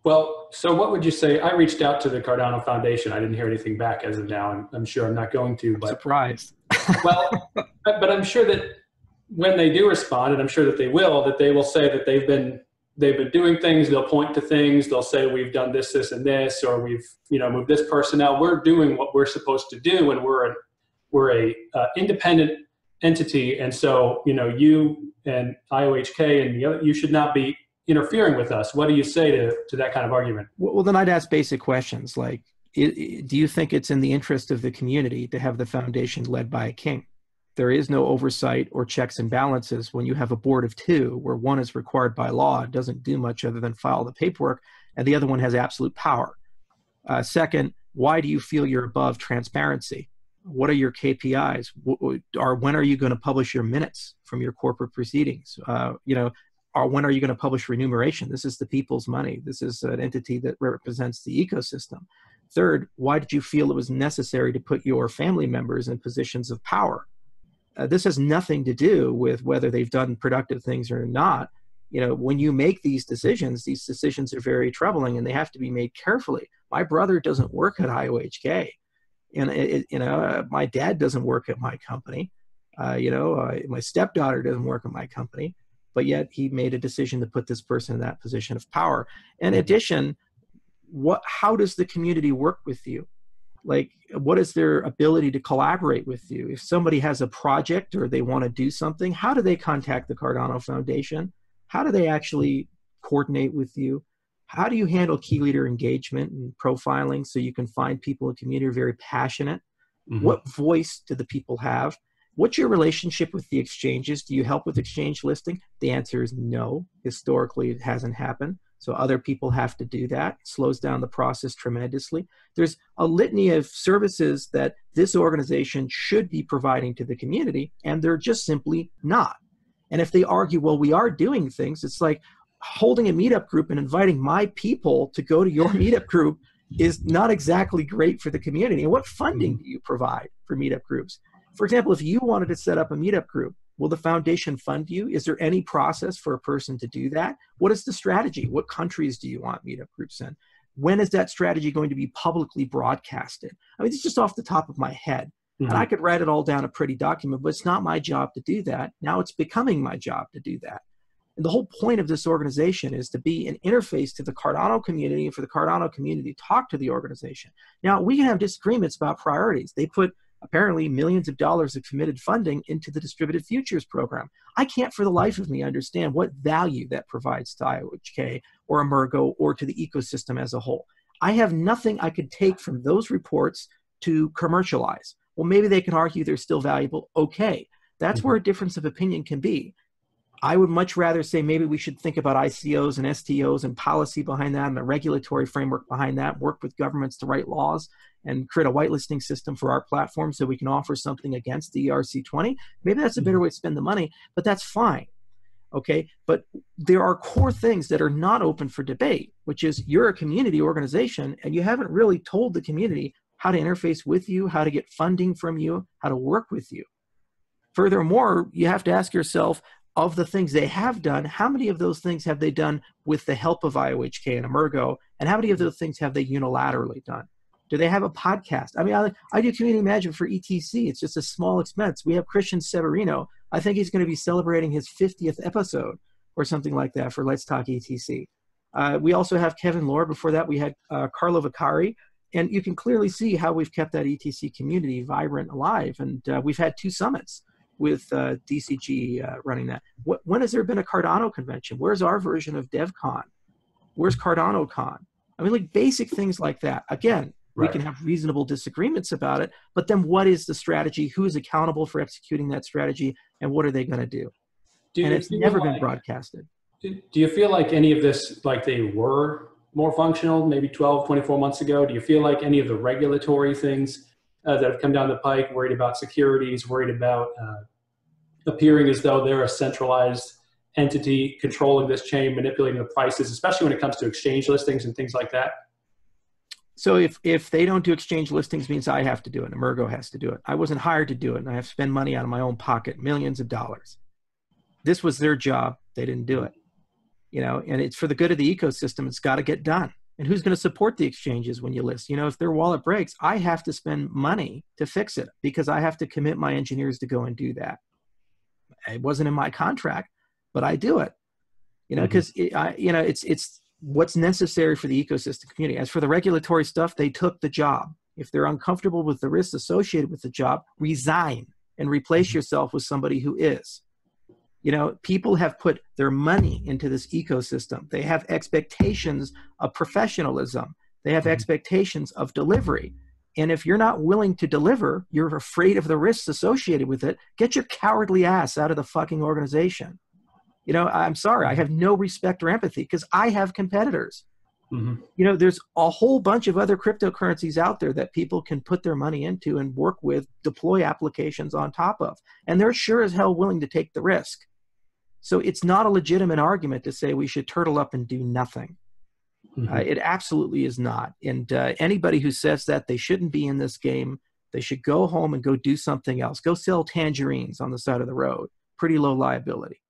Well, so what would you say? I reached out to the Cardano Foundation. I didn't hear anything back as of now, and I'm sure I'm not going to. I'm But surprised. but I'm sure that when they do respond, and I'm sure that they will say that they've been doing things. They'll point to things. They'll say we've done this, this, and this, or we've moved this personnel. We're doing what we're supposed to do, and we're a independent entity, and so you and IOHK and the other, you should not be interfering with us. What do you say to that kind of argument? Well, then I'd ask basic questions like, do you think it's in the interest of the community to have the foundation led by a king? There is no oversight or checks and balances when you have a board of two, where one is required by law, doesn't do much other than file the paperwork, and the other one has absolute power. Second, why do you feel you're above transparency? What are your KPIs? When are you going to publish your minutes from your corporate proceedings? Or when are you going to publish remuneration? This is the people's money. This is an entity that represents the ecosystem. Third, why did you feel it was necessary to put your family members in positions of power? This has nothing to do with whether they've done productive things or not. When you make these decisions are very troubling, and they have to be made carefully. My brother doesn't work at IOHK, and my dad doesn't work at my company. My stepdaughter doesn't work at my company, but yet he made a decision to put this person in that position of power. In addition, how does the community work with you? Like, what is their ability to collaborate with you? If somebody has a project or they want to do something, how do they contact the Cardano Foundation? How do they actually coordinate with you? How do you handle key leader engagement and profiling so you can find people in the community who are very passionate? Mm-hmm. What voice do the people have? What's your relationship with the exchanges? Do you help with exchange listing? The answer is no. Historically, it hasn't happened. So other people have to do that. It slows down the process tremendously. There's a litany of services that this organization should be providing to the community, and they're just simply not. And if they argue, well, we are doing things, it's like holding a meetup group and inviting my people to go to your meetup group is not exactly great for the community. And what funding do you provide for meetup groups? For example, if you wanted to set up a meetup group, will the foundation fund you? Is there any process for a person to do that? What is the strategy? What countries do you want meetup groups in? When is that strategy going to be publicly broadcasted? I mean, it's just off the top of my head. Mm-hmm. And I could write it all down a pretty document, but it's not my job to do that. Now it's becoming my job to do that. And the whole point of this organization is to be an interface to the Cardano community and for the Cardano community to talk to the organization. Now, we can have disagreements about priorities. They put apparently millions of dollars of committed funding into the distributed futures program. I can't for the life of me understand what value that provides to IOHK or Emergo or to the ecosystem as a whole. I have nothing I could take from those reports to commercialize. Well, maybe they can argue they're still valuable. Okay, that's where a difference of opinion can be. I would much rather say maybe we should think about ICOs and STOs and policy behind that and the regulatory framework behind that, work with governments to write laws and create a whitelisting system for our platform so we can offer something against the ERC-20. Maybe that's a better way to spend the money, but that's fine. Okay, but there are core things that are not open for debate, which is you're a community organization and you haven't really told the community how to interface with you, how to get funding from you, how to work with you. Furthermore, you have to ask yourself, of the things they have done, how many of those things have they done with the help of IOHK and Emergo, and how many of those things have they unilaterally done? Do they have a podcast? I mean, I do community management for ETC. It's just a small expense. We have Christian Severino. I think he's going to be celebrating his 50th episode or something like that for Let's Talk ETC. We also have Kevin Lord. Before that, we had Carlo Vicari. And you can clearly see how we've kept that ETC community vibrant, alive. And we've had 2 summits with DCG running that. When has there been a Cardano convention? Where's our version of DevCon? Where's CardanoCon? I mean, like basic things like that. Again, we can have reasonable disagreements about it, but then what is the strategy? Who's accountable for executing that strategy? And what are they going to do? And it's never been broadcasted. Do you feel like any of this, like they were more functional maybe 12, 24 months ago? Do you feel like any of the regulatory things that have come down the pike, worried about securities, worried about appearing as though they're a centralized entity controlling this chain, manipulating the prices, especially when it comes to exchange listings and things like that? So if they don't do exchange listings, means I have to do it. Emergo has to do it. I wasn't hired to do it, and I have to spend money out of my own pocket, millions of dollars. This was their job. They didn't do it. you know, and it's for the good of the ecosystem. It's got to get done. And who's going to support the exchanges when you list? You know, if their wallet breaks, I have to spend money to fix it because I have to commit my engineers to go and do that. It wasn't in my contract, but I do it, you know, because you know, it's what's necessary for the ecosystem community. As for the regulatory stuff, they took the job. If they're uncomfortable with the risks associated with the job, resign and replace yourself with somebody who is. You know, people have put their money into this ecosystem. They have expectations of professionalism. They have expectations of delivery. And if you're not willing to deliver, you're afraid of the risks associated with it, get your cowardly ass out of the fucking organization. You know, I'm sorry, I have no respect or empathy because I have competitors. You know, there's a whole bunch of other cryptocurrencies out there that people can put their money into and work with, deploy applications on top of. And they're sure as hell willing to take the risk. So it's not a legitimate argument to say we should turtle up and do nothing. It absolutely is not. And anybody who says that they shouldn't be in this game, they should go home and go do something else. Go sell tangerines on the side of the road. Pretty low liability.